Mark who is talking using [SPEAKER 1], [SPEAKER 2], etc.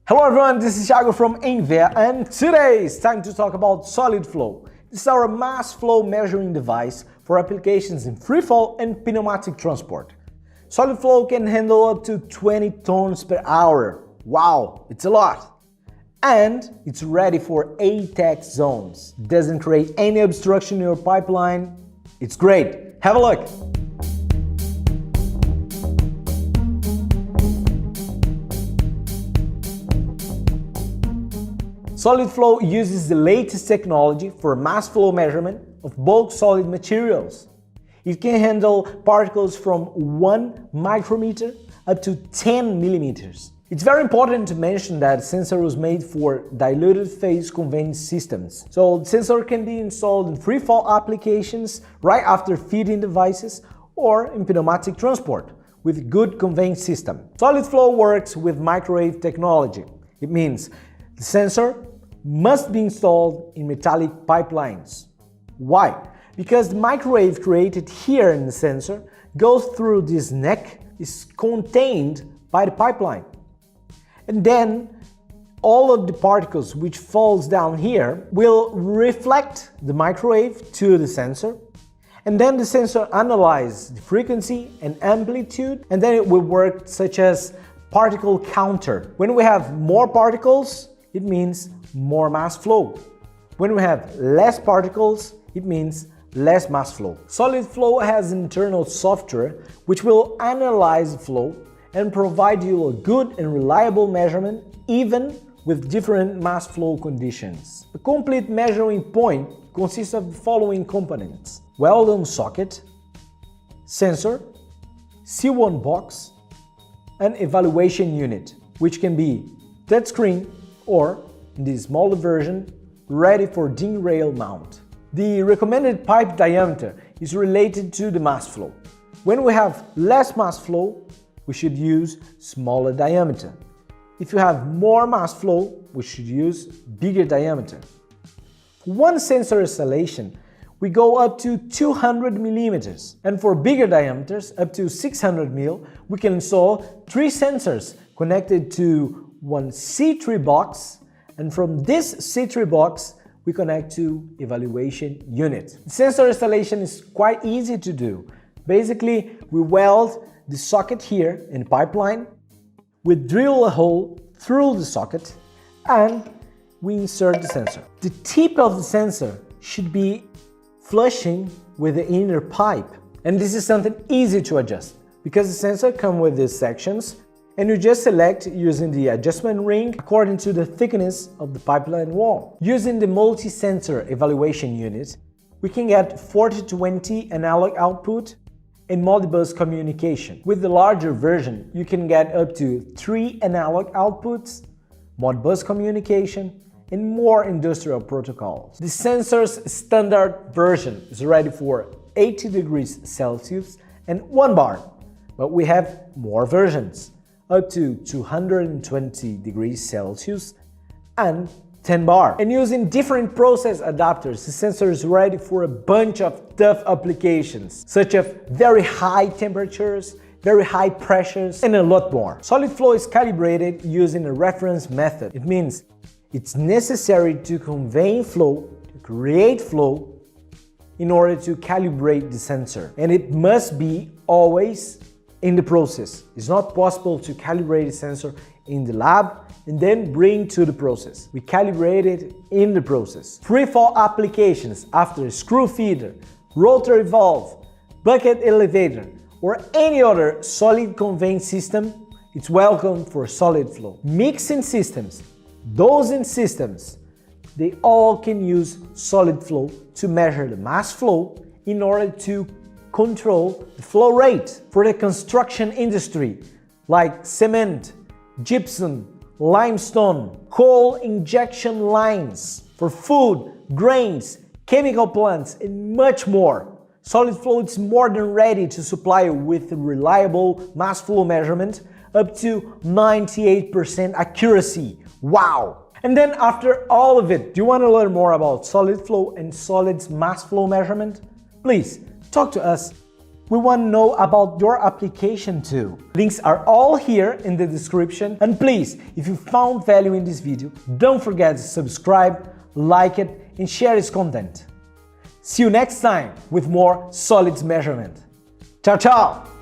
[SPEAKER 1] Hello everyone, this is Thiago from ENVEA, and today it's time to talk about SolidFlow. This is our mass flow measuring device for applications in freefall and pneumatic transport. SolidFlow can handle up to 20 tons per hour. Wow, it's a lot! And it's ready for ATEX zones. Doesn't create any obstruction in your pipeline. It's great. Have a look! SolidFlow uses the latest technology for mass flow measurement of bulk solid materials. It can handle particles from 1 micrometer up to 10 millimeters. It's very important to mention that the sensor was made for diluted phase conveyance systems. So the sensor can be installed in freefall applications right after feeding devices or in pneumatic transport with good conveyance system. SolidFlow works with microwave technology. It means the sensor must be installed in metallic pipelines. Why? Because the microwave created here in the sensor goes through this neck, is contained by the pipeline. And then all of the particles which falls down here will reflect the microwave to the sensor, and then the sensor analyzes the frequency and amplitude, and then it will work such as particle counter. When we have more particles, it means more mass flow. When we have less particles, it means less mass flow. SolidFlow has internal software which will analyze the flow and provide you a good and reliable measurement even with different mass flow conditions. A complete measuring point consists of the following components: weld-on socket, sensor, C1 box, and evaluation unit, which can be touchscreen or, in the smaller version, ready for DIN rail mount. The recommended pipe diameter is related to the mass flow. When we have less mass flow, we should use smaller diameter. If you have more mass flow, we should use bigger diameter. For one sensor installation, we go up to 200 millimeters, and for bigger diameters, up to 600 mil, we can install 3 sensors connected to one C3 box, and from this C3 box we connect to evaluation unit. The sensor installation is quite easy to do. Basically, we weld the socket here in the pipeline, we drill a hole through the socket, and we insert the sensor. The tip of the sensor should be flushing with the inner pipe, and this is something easy to adjust because the sensor comes with these sections, and you just select using the adjustment ring according to the thickness of the pipeline wall. Using the multi-sensor evaluation unit, we can get 40-20 analog output and Modbus communication. With the larger version, you can get up to 3 analog outputs, Modbus communication, and more industrial protocols. The sensor's standard version is ready for 80 degrees Celsius and 1 bar, but we have more versions, up to 220 degrees Celsius and 10 bar. And using different process adapters, the sensor is ready for a bunch of tough applications, such as very high temperatures, very high pressures, and a lot more. SolidFlow is calibrated using a reference method. It means it's necessary to convey flow, to create flow, in order to calibrate the sensor. And it must be always in the process. It's not possible to calibrate the sensor in the lab and then bring to the process. We calibrate it in the process. Freefall applications after screw feeder, rotary valve, bucket elevator, or any other solid conveyance system, it's welcome for SolidFlow. Mixing systems, dosing systems, they all can use SolidFlow to measure the mass flow in order to control the flow rate. For the construction industry, like cement, gypsum, limestone, coal injection lines, for food, grains, chemical plants, and much more, SolidFlow is more than ready to supply you with reliable mass flow measurement up to 98% accuracy. Wow! And then after all of it, do you want to learn more about SolidFlow and Solid's mass flow measurement? Please talk to us We want to know about your application too. Links are all here in the description. And please, if you found value in this video, don't forget to subscribe, like it, and share its content. See you next time with more solids measurement. Ciao, ciao!